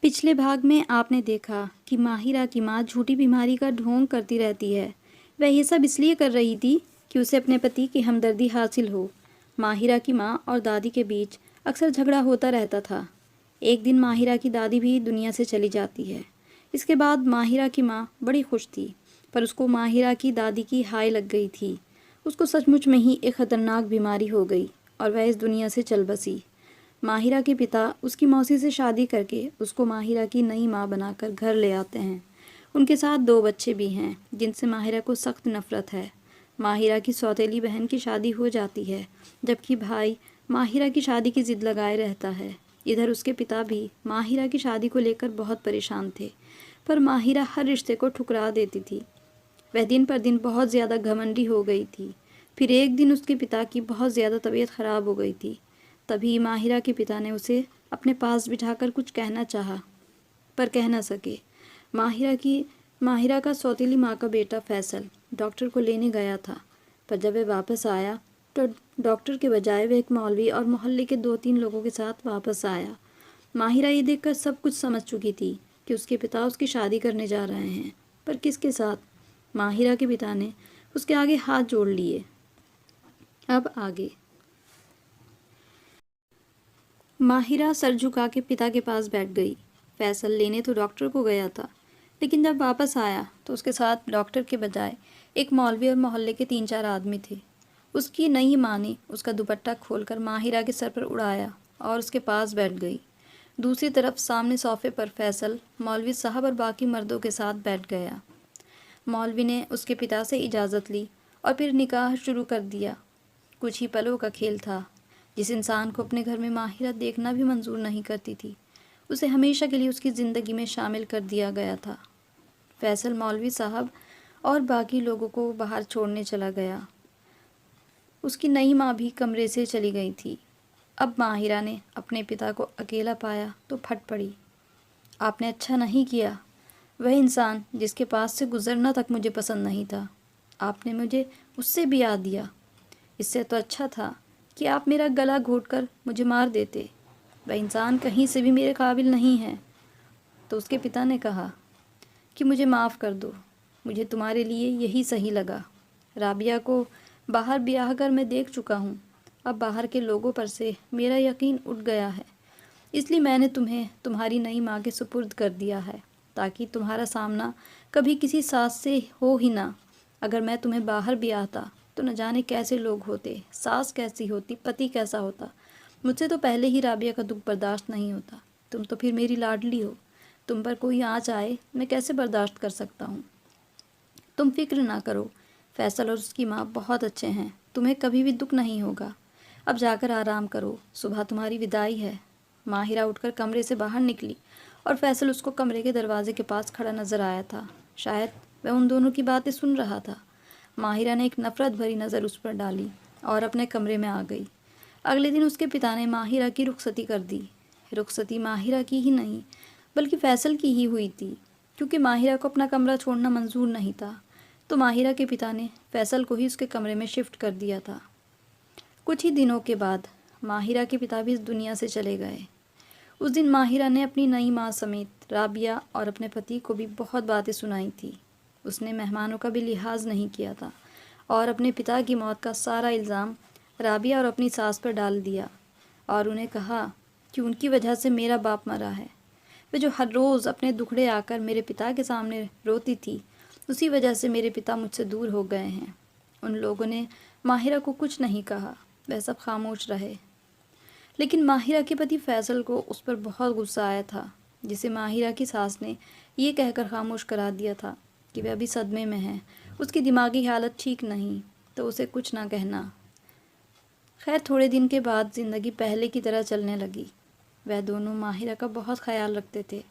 पिछले भाग में आपने देखा कि माहिरा की माँ झूठी बीमारी का ढोंग करती रहती है। वह ये सब इसलिए कर रही थी कि उसे अपने पति की हमदर्दी हासिल हो। माहिरा की माँ और दादी के बीच अक्सर झगड़ा होता रहता था। एक दिन माहिरा की दादी भी दुनिया से चली जाती है। इसके बाद माहिरा की माँ बड़ी खुश थी, पर उसको माहिरा की दादी की हाय लग गई थी। उसको सचमुच में ही एक खतरनाक बीमारी हो गई और वह इस दुनिया से चल बसी। माहिरा के पिता उसकी मौसी से शादी करके उसको माहिरा की नई माँ बनाकर घर ले आते हैं। उनके साथ 2 बच्चे भी हैं जिनसे माहिरा को सख्त नफरत है। माहिरा की सौतेली बहन की शादी हो जाती है, जबकि भाई माहिरा की शादी की जिद लगाए रहता है। इधर उसके पिता भी माहिरा की शादी को लेकर बहुत परेशान थे, पर माहिरा हर रिश्ते को ठुकरा देती थी। वह दिन पर दिन बहुत ज़्यादा घमंडी हो गई थी। फिर एक दिन उसके पिता की बहुत ज़्यादा तबीयत ख़राब हो गई थी। तभी माहिरा के पिता ने उसे अपने पास बिठाकर कुछ कहना चाहा, पर कह न सके। माहिरा का सौतेली माँ का बेटा फैसल डॉक्टर को लेने गया था, पर जब वह वापस आया तो डॉक्टर के बजाय वह एक मौलवी और मोहल्ले के 2-3 लोगों के साथ वापस आया। माहिरा ये देखकर सब कुछ समझ चुकी थी कि उसके पिता उसकी शादी करने जा रहे हैं, पर किसके साथ? माहिरा के पिता ने उसके आगे हाथ जोड़ लिए। अब आगे। माहिरा सर झुका के पिता के पास बैठ गई। फैसल लेने तो डॉक्टर को गया था, लेकिन जब वापस आया तो उसके साथ डॉक्टर के बजाय एक मौलवी और मोहल्ले के 3-4 आदमी थे। उसकी नई माँ ने उसका दुपट्टा खोलकर माहिरा के सर पर उड़ाया और उसके पास बैठ गई। दूसरी तरफ सामने सोफे पर फैसल मौलवी साहब और बाकी मर्दों के साथ बैठ गया। मौलवी ने उसके पिता से इजाज़त ली और फिर निकाह शुरू कर दिया। कुछ ही पलों का खेल था। जिस इंसान को अपने घर में माहिरा देखना भी मंजूर नहीं करती थी, उसे हमेशा के लिए उसकी ज़िंदगी में शामिल कर दिया गया था। फैसल मौलवी साहब और बाकी लोगों को बाहर छोड़ने चला गया। उसकी नई माँ भी कमरे से चली गई थी। अब माहिरा ने अपने पिता को अकेला पाया तो फट पड़ी। आपने अच्छा नहीं किया। वह इंसान जिसके पास से गुजरना तक मुझे पसंद नहीं था, आपने मुझे उससे भी याद दिया। इससे तो अच्छा था कि आप मेरा गला घोंटकर मुझे मार देते। वह इंसान कहीं से भी मेरे काबिल नहीं है। तो उसके पिता ने कहा कि मुझे माफ़ कर दो, मुझे तुम्हारे लिए यही सही लगा। राबिया को बाहर ब्याह कर मैं देख चुका हूँ। अब बाहर के लोगों पर से मेरा यकीन उठ गया है, इसलिए मैंने तुम्हें तुम्हारी नई माँ के सुपुर्द कर दिया है, ताकि तुम्हारा सामना कभी किसी सास से हो ही ना। अगर मैं तुम्हें बाहर भी आता तो न जाने कैसे लोग होते, सास कैसी होती, पति कैसा होता। मुझसे तो पहले ही राबिया का दुख बर्दाश्त नहीं होता। तुम तो फिर मेरी लाडली हो। तुम पर कोई आँच आए मैं कैसे बर्दाश्त कर सकता हूँ। तुम फिक्र ना करो, फैसल और उसकी माँ बहुत अच्छे हैं, तुम्हें कभी भी दुख नहीं होगा। अब जाकर आराम करो, सुबह तुम्हारी विदाई है। माहिरा उठकर कमरे से बाहर निकली और फैसल उसको कमरे के दरवाजे के पास खड़ा नजर आया था। शायद वह उन दोनों की बातें सुन रहा था। माहिरा ने एक नफ़रत भरी नज़र उस पर डाली और अपने कमरे में आ गई। अगले दिन उसके पिता ने माहिरा की रुखसती कर दी। रुखसती माहिरा की ही नहीं, बल्कि फैसल की ही हुई थी, क्योंकि माहिरा को अपना कमरा छोड़ना मंजूर नहीं था। तो माहिरा के पिता ने फैसल को ही उसके कमरे में शिफ्ट कर दिया था। कुछ ही दिनों के बाद माहिरा के पिता भी इस दुनिया से चले गए। उस दिन माहिरा ने अपनी नई माँ समेत राबिया और अपने पति को भी बहुत बातें सुनाई थी। उसने मेहमानों का भी लिहाज नहीं किया था और अपने पिता की मौत का सारा इल्ज़ाम राबिया और अपनी सास पर डाल दिया और उन्हें कहा कि उनकी वजह से मेरा बाप मरा है। वे जो हर रोज़ अपने दुखड़े आकर मेरे पिता के सामने रोती थी, उसी वजह से मेरे पिता मुझसे दूर हो गए हैं। उन लोगों ने माहिरा को कुछ नहीं कहा, वह सब खामोश रहे। लेकिन माहिरा के पति फैसल को उस पर बहुत गुस्सा आया था, जिसे माहिरा की सास ने ये कहकर खामोश करा दिया था कि वह अभी सदमे में है, उसकी दिमागी हालत ठीक नहीं, तो उसे कुछ ना कहना। खैर, थोड़े दिन के बाद ज़िंदगी पहले की तरह चलने लगी। वह दोनों माहिरा का बहुत ख्याल रखते थे,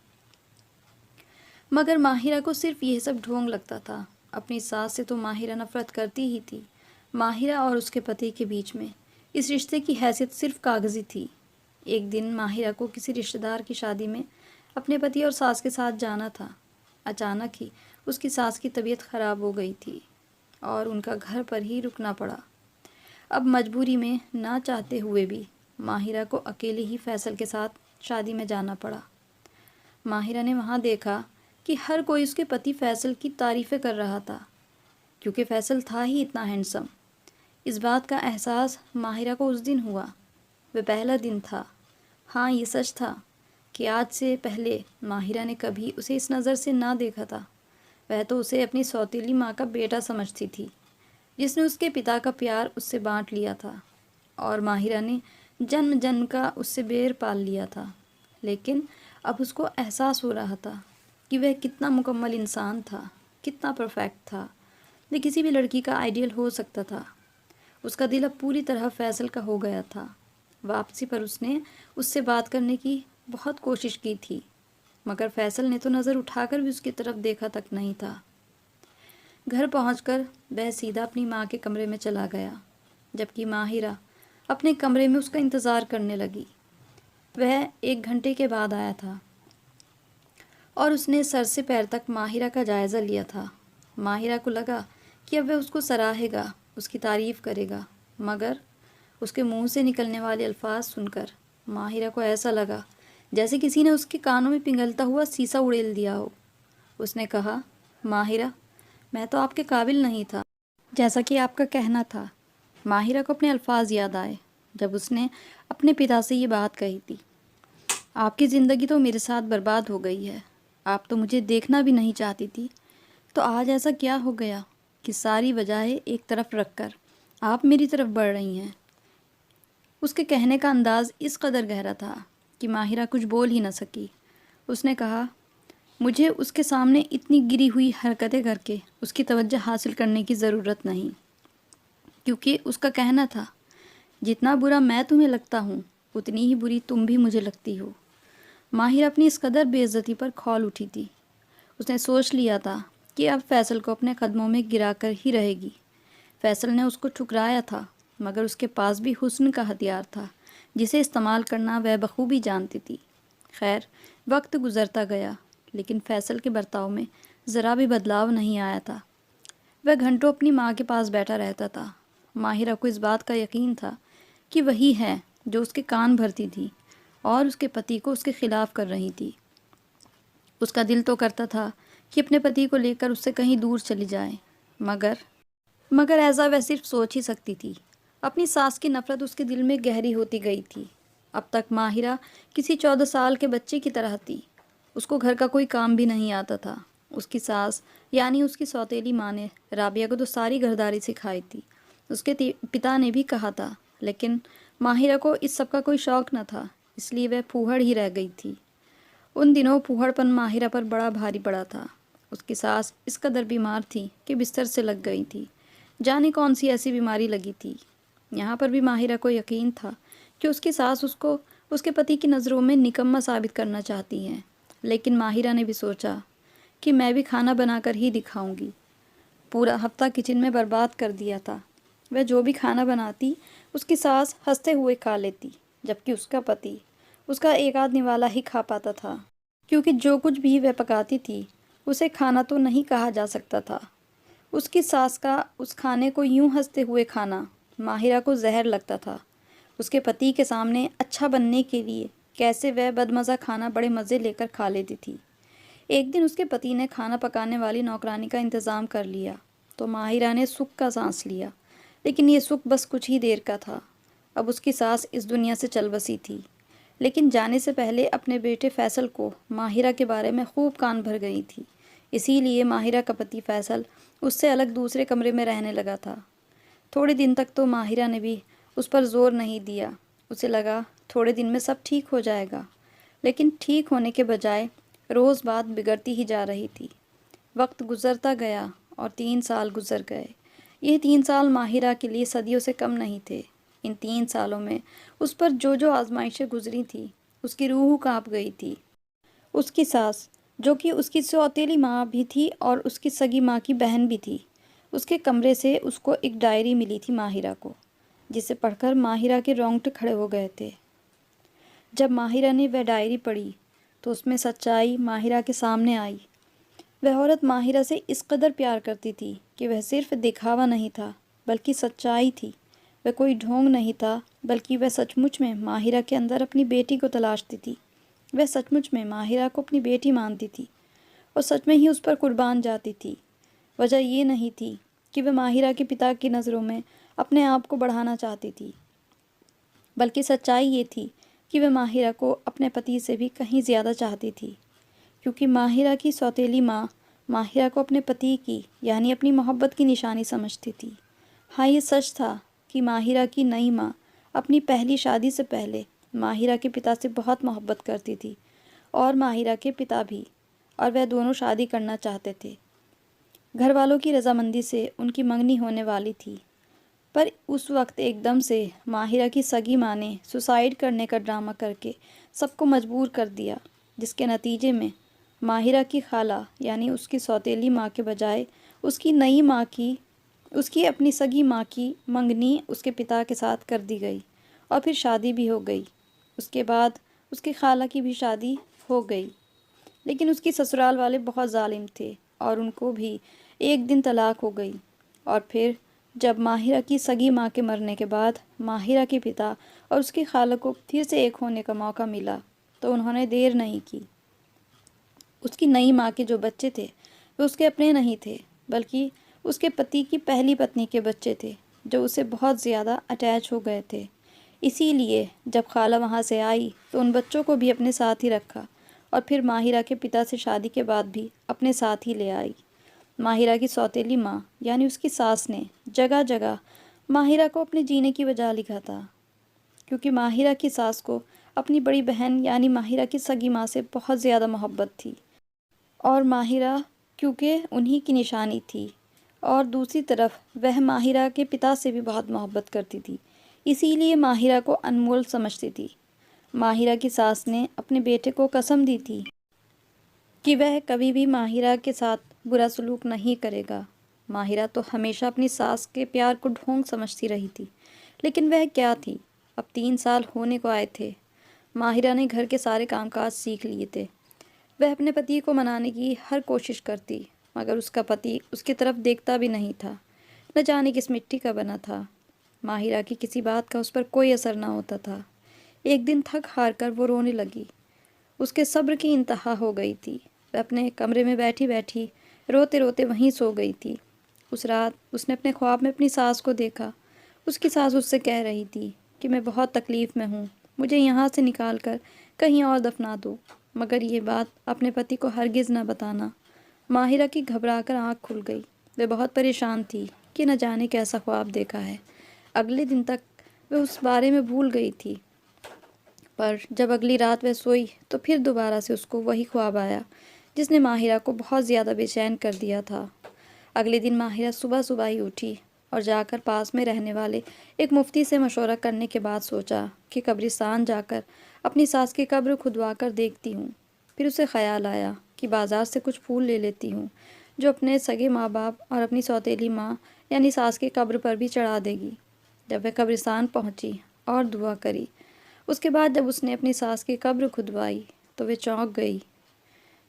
मगर माहिरा को सिर्फ यह सब ढोंग लगता था। अपनी सास से तो माहिरा नफरत करती ही थी। माहिरा और उसके पति के बीच में इस रिश्ते की हैसियत सिर्फ कागज़ी थी। एक दिन माहिरा को किसी रिश्तेदार की शादी में अपने पति और सास के साथ जाना था। अचानक ही उसकी सास की तबीयत ख़राब हो गई थी और उनका घर पर ही रुकना पड़ा। अब मजबूरी में ना चाहते हुए भी माहिरा को अकेले ही फैसल के साथ शादी में जाना पड़ा। माहिरा ने वहाँ देखा कि हर कोई उसके पति फैसल की तारीफ़ें कर रहा था, क्योंकि फैसल था ही इतना हैंडसम। इस बात का एहसास माहिरा को उस दिन हुआ। वह पहला दिन था। हाँ, ये सच था कि आज से पहले माहिरा ने कभी उसे इस नज़र से ना देखा था। वह तो उसे अपनी सौतेली माँ का बेटा समझती थी, जिसने उसके पिता का प्यार उससे बांट लिया था, और माहिरा ने जन्म जन्म का उससे बैर पाल लिया था। लेकिन अब उसको एहसास हो रहा था कि वह कितना मुकम्मल इंसान था, कितना परफेक्ट था। वह किसी भी लड़की का आइडियल हो सकता था। उसका दिल अब पूरी तरह फैसल का हो गया था। वापसी पर उसने उससे बात करने की बहुत कोशिश की थी, मगर फैसल ने तो नज़र उठाकर भी उसकी तरफ देखा तक नहीं था। घर पहुंचकर वह सीधा अपनी माँ के कमरे में चला गया, जबकि माहिरा अपने कमरे में उसका इंतज़ार करने लगी। वह 1 घंटे के बाद आया था और उसने सर से पैर तक माहिरा का जायज़ा लिया था। माहिरा को लगा कि अब वह उसको सराहेगा, उसकी तारीफ़ करेगा, मगर उसके मुंह से निकलने वाले अल्फाज सुनकर माहिरा को ऐसा लगा जैसे किसी ने उसके कानों में पिघलता हुआ शीशा उड़ेल दिया हो। उसने कहा, माहिरा, मैं तो आपके काबिल नहीं था, जैसा कि आपका कहना था। माहिरा को अपने अल्फाज याद आए जब उसने अपने पिता से ये बात कही थी, आपकी ज़िंदगी तो मेरे साथ बर्बाद हो गई है, आप तो मुझे देखना भी नहीं चाहती थी, तो आज ऐसा क्या हो गया कि सारी वजहें एक तरफ रखकर आप मेरी तरफ बढ़ रही हैं। उसके कहने का अंदाज़ इस कदर गहरा था कि माहिरा कुछ बोल ही न सकी। उसने कहा, मुझे उसके सामने इतनी गिरी हुई हरकतें करके उसकी तवज्जो हासिल करने की ज़रूरत नहीं, क्योंकि उसका कहना था, जितना बुरा मैं तुम्हें लगता हूँ उतनी ही बुरी तुम भी मुझे लगती हो। माहिरा अपनी इस कदर बेइज्जती पर खौल उठी थी। उसने सोच लिया था कि अब फैसल को अपने कदमों में गिराकर ही रहेगी। फैसल ने उसको ठुकराया था, मगर उसके पास भी हुस्न का हथियार था, जिसे इस्तेमाल करना वह बखूबी जानती थी। खैर, वक्त गुजरता गया, लेकिन फैसल के बर्ताव में ज़रा भी बदलाव नहीं आया था। वह घंटों अपनी माँ के पास बैठा रहता था। माहिरा को इस बात का यकीन था कि वही है जो उसके कान भरती थी और उसके पति को उसके खिलाफ कर रही थी। उसका दिल तो करता था कि अपने पति को लेकर उससे कहीं दूर चली जाए, मगर ऐसा वह सिर्फ सोच ही सकती थी। अपनी सास की नफ़रत उसके दिल में गहरी होती गई थी। अब तक माहिरा किसी 14 साल के बच्चे की तरह थी। उसको घर का कोई काम भी नहीं आता था। उसकी सास यानी उसकी सौतेली माँ ने राबिया को तो सारी घरदारी सिखाई थी। उसके पिता ने भी कहा था, लेकिन माहिरा को इस सब का कोई शौक़ न था, इसलिए वह फूहड़ ही रह गई थी। उन दिनों फूहड़पन माहिरा पर बड़ा भारी पड़ा था। उसकी सास इस कदर बीमार थी कि बिस्तर से लग गई थी। जाने कौन सी ऐसी बीमारी लगी थी। यहाँ पर भी माहिरा को यकीन था कि उसकी सास उसको उसके पति की नज़रों में निकम्मा साबित करना चाहती हैं। लेकिन माहिरा ने भी सोचा कि मैं भी खाना बनाकर ही दिखाऊंगी। पूरा हफ्ता किचन में बर्बाद कर दिया था। वह जो भी खाना बनाती उसकी सास हंसते हुए खा लेती, जबकि उसका पति उसका एक आध निवाला ही खा पाता था, क्योंकि जो कुछ भी वह पकाती थी उसे खाना तो नहीं कहा जा सकता था। उसकी सास का उस खाने को यूं हंसते हुए खाना माहिरा को जहर लगता था। उसके पति के सामने अच्छा बनने के लिए कैसे वह बदमज़ा खाना बड़े मज़े लेकर खा लेती थी। एक दिन उसके पति ने खाना पकाने वाली नौकरानी का इंतज़ाम कर लिया तो माहिरा ने सुख का सांस लिया, लेकिन ये सुख बस कुछ ही देर का था। अब उसकी सास इस दुनिया से चल बसी थी, लेकिन जाने से पहले अपने बेटे फैसल को माहिरा के बारे में खूब कान भर गई थी। इसीलिए माहिरा का पति फैसल उससे अलग दूसरे कमरे में रहने लगा था। थोड़े दिन तक तो माहिरा ने भी उस पर ज़ोर नहीं दिया। उसे लगा थोड़े दिन में सब ठीक हो जाएगा, लेकिन ठीक होने के बजाय रोज़ बात बिगड़ती ही जा रही थी। वक्त गुजरता गया और 3 साल गुजर गए। ये 3 साल माहिरा के लिए सदियों से कम नहीं थे। इन 3 सालों में उस पर जो जो आजमाइशें गुजरी थी, उसकी रूह काँप गई थी। उसकी सास, जो कि उसकी सौतेली माँ भी थी और उसकी सगी माँ की बहन भी थी, उसके कमरे से उसको एक डायरी मिली थी माहिरा को, जिसे पढ़कर माहिरा के रोंगटे खड़े हो गए थे। जब माहिरा ने वह डायरी पढ़ी तो उसमें सच्चाई माहिरा के सामने आई। वह औरत माहिरा से इस कदर प्यार करती थी कि वह सिर्फ दिखावा नहीं था, बल्कि सच्चाई थी। वह कोई ढोंग नहीं था, बल्कि वह सचमुच में माहिरा के अंदर अपनी बेटी को तलाशती थी। वह सचमुच में माहिरा को अपनी बेटी मानती थी और सच में ही उस पर कुर्बान जाती थी। वजह ये नहीं थी कि वह माहिरा के पिता की नज़रों में अपने आप को बढ़ाना चाहती थी, बल्कि सच्चाई ये थी कि वह माहिरा को अपने पति से भी कहीं ज़्यादा चाहती थी, क्योंकि माहिरा की सौतेली माँ माहिरा को अपने पति की यानी अपनी मोहब्बत की निशानी समझती थी। हाँ, ये सच था कि माहिरा की नई माँ अपनी पहली शादी से पहले माहिरा के पिता से बहुत मोहब्बत करती थी और माहिरा के पिता भी, और वह दोनों शादी करना चाहते थे। घर वालों की रजामंदी से उनकी मंगनी होने वाली थी, पर उस वक्त एकदम से माहिरा की सगी माँ ने सुसाइड करने का ड्रामा करके सबको मजबूर कर दिया, जिसके नतीजे में माहिरा की खाला यानी उसकी सौतेली माँ के बजाय उसकी नई माँ की उसकी अपनी सगी माँ की मंगनी उसके पिता के साथ कर दी गई और फिर शादी भी हो गई। उसके बाद उसकी खाला की भी शादी हो गई, लेकिन उसकी ससुराल वाले बहुत जालिम थे और उनको भी एक दिन तलाक हो गई। और फिर जब माहिरा की सगी माँ के मरने के बाद माहिरा के पिता और उसकी खाला को फिर से एक होने का मौका मिला, तो उन्होंने देर नहीं की। उसकी नई माँ के जो बच्चे थे वे उसके अपने नहीं थे, बल्कि उसके पति की पहली पत्नी के बच्चे थे, जो उसे बहुत ज़्यादा अटैच हो गए थे। इसीलिए जब खाला वहाँ से आई तो उन बच्चों को भी अपने साथ ही रखा और फिर माहिरा के पिता से शादी के बाद भी अपने साथ ही ले आई। माहिरा की सौतेली माँ यानी उसकी सास ने जगह जगह माहिरा को अपने जीने की वजह लिखा था, क्योंकि माहिरा की सास को अपनी बड़ी बहन यानी माहिरा की सगी माँ से बहुत ज़्यादा मोहब्बत थी और माहिरा क्योंकि उन्हीं की निशानी थी, और दूसरी तरफ वह माहिरा के पिता से भी बहुत मोहब्बत करती थी, इसीलिए माहिरा को अनमोल समझती थी। माहिरा की सास ने अपने बेटे को कसम दी थी कि वह कभी भी माहिरा के साथ बुरा सलूक नहीं करेगा। माहिरा तो हमेशा अपनी सास के प्यार को ढोंग समझती रही थी, लेकिन वह क्या थी। अब 3 साल होने को आए थे। माहिरा ने घर के सारे कामकाज सीख लिए थे। वह अपने पति को मनाने की हर कोशिश करती, मगर उसका पति उसकी तरफ देखता भी नहीं था। न जाने किस मिट्टी का बना था। माहिरा की किसी बात का उस पर कोई असर ना होता था। एक दिन थक हार कर वो रोने लगी। उसके सब्र की इंतहा हो गई थी। वह अपने कमरे में बैठी बैठी रोते रोते वहीं सो गई थी। उस रात उसने अपने ख्वाब में अपनी सास को देखा। उसकी सास उससे कह रही थी कि मैं बहुत तकलीफ़ में हूँ, मुझे यहाँ से निकाल कर कहीं और दफना दो, मगर ये बात अपने पति को हरगिज़ न बताना। माहिरा की घबराकर आँख खुल गई। वह बहुत परेशान थी कि न जाने कैसा ख्वाब देखा है। अगले दिन तक वह उस बारे में भूल गई थी, पर जब अगली रात वह सोई तो फिर दोबारा से उसको वही ख्वाब आया जिसने माहिरा को बहुत ज़्यादा बेचैन कर दिया था। अगले दिन माहिरा सुबह सुबह ही उठी और जाकर पास में रहने वाले एक मुफ्ती से मशवरा करने के बाद सोचा कि कब्रिस्तान जाकर अपनी सास की कब्र खुदवा कर देखती हूँ। फिर उसे ख्याल आया कि बाज़ार से कुछ फूल ले लेती हूँ, जो अपने सगे माँ बाप और अपनी सौतेली माँ यानी सास की कब्र पर भी चढ़ा देगी। जब वह कब्रिस्तान पहुँची और दुआ करी, उसके बाद जब उसने अपनी सास की कब्र खुदवाई तो वे चौंक गई,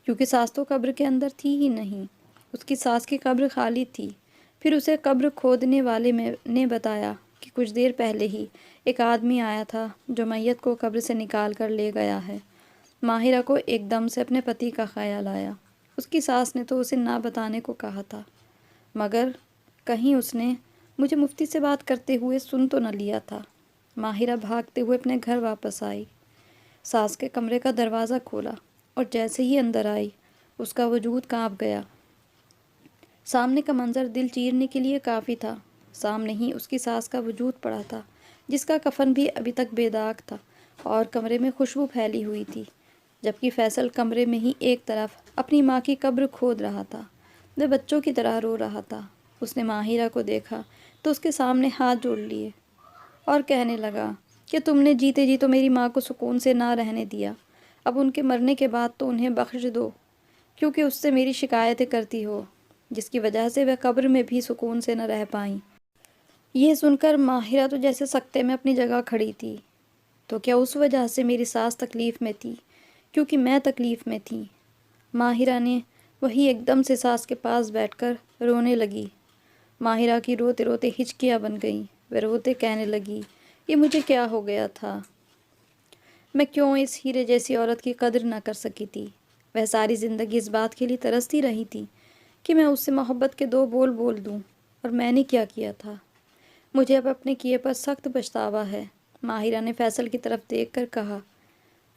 क्योंकि सास तो कब्र के अंदर थी ही नहीं। उसकी सास की कब्र खाली थी। फिर उसे कब्र खोदने वाले ने बताया कि कुछ देर पहले ही एक आदमी आया था जो मैयत को कब्र से निकाल कर ले गया है। माहिरा को एकदम से अपने पति का ख्याल आया। उसकी सास ने तो उसे ना बताने को कहा था, मगर कहीं उसने मुझे मुफ्ती से बात करते हुए सुन तो न लिया था। माहिरा भागते हुए अपने घर वापस आई। सास के कमरे का दरवाज़ा खोला और जैसे ही अंदर आई उसका वजूद कांप गया। सामने का मंजर दिल चीरने के लिए काफ़ी था। सामने ही उसकी सास का वजूद पड़ा था, जिसका कफन भी अभी तक बेदाग था और कमरे में खुशबू फैली हुई थी, जबकि फैसल कमरे में ही एक तरफ अपनी माँ की कब्र खोद रहा था। वह बच्चों की तरह रो रहा था। उसने माहिरा को देखा तो उसके सामने हाथ जोड़ लिए और कहने लगा कि तुमने जीते जी तो मेरी माँ को सुकून से ना रहने दिया, अब उनके मरने के बाद तो उन्हें बख्श दो, क्योंकि उससे मेरी शिकायतें करती हो, जिसकी वजह से वह कब्र में भी सुकून से न रह पाई। यह सुनकर माहिरा तो जैसे सकते में अपनी जगह खड़ी थी। तो क्या उस वजह से मेरी सास तकलीफ़ में थी, क्योंकि मैं तकलीफ़ में थी? माहिरा ने वही एकदम से सास के पास बैठकर रोने लगी। माहिरा की रोते रोते हिचकियाँ बन गईं। वह रोते कहने लगी, ये मुझे क्या हो गया था? मैं क्यों इस हीरे जैसी औरत की कदर न कर सकी थी। वह सारी ज़िंदगी इस बात के लिए तरसती रही थी कि मैं उससे मोहब्बत के दो बोल बोल दूँ, और मैंने क्या किया था। मुझे अब अपने किए पर सख्त पछतावा है। माहिरा ने फैसल की तरफ देखकर कहा।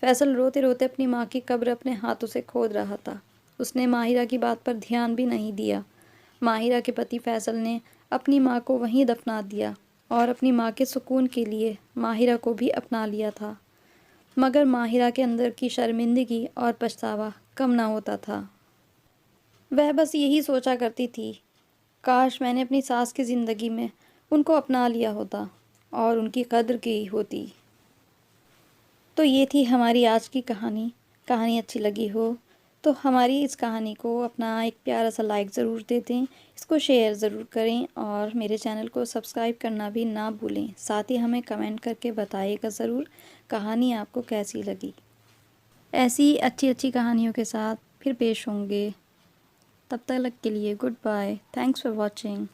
फैसल रोते रोते अपनी माँ की कब्र अपने हाथों से खोद रहा था। उसने माहिरा की बात पर ध्यान भी नहीं दिया। माहिरा के पति फैसल ने अपनी माँ को वहीं दफना दिया और अपनी माँ के सुकून के लिए माहिरा को भी अपना लिया था। मगर माहिरा के अंदर की शर्मिंदगी और पछतावा कम ना होता था। वह बस यही सोचा करती थी, काश मैंने अपनी सास की ज़िंदगी में उनको अपना लिया होता और उनकी कद्र की होती। तो ये थी हमारी आज की कहानी। कहानी अच्छी लगी हो तो हमारी इस कहानी को अपना एक प्यारा सा लाइक ज़रूर दे दें, इसको शेयर ज़रूर करें और मेरे चैनल को सब्सक्राइब करना भी ना भूलें। साथ ही हमें कमेंट करके बताइएगा ज़रूर कहानी आपको कैसी लगी। ऐसी अच्छी अच्छी कहानियों के साथ फिर पेश होंगे। तब तक के लिए goodbye. Thanks for watching.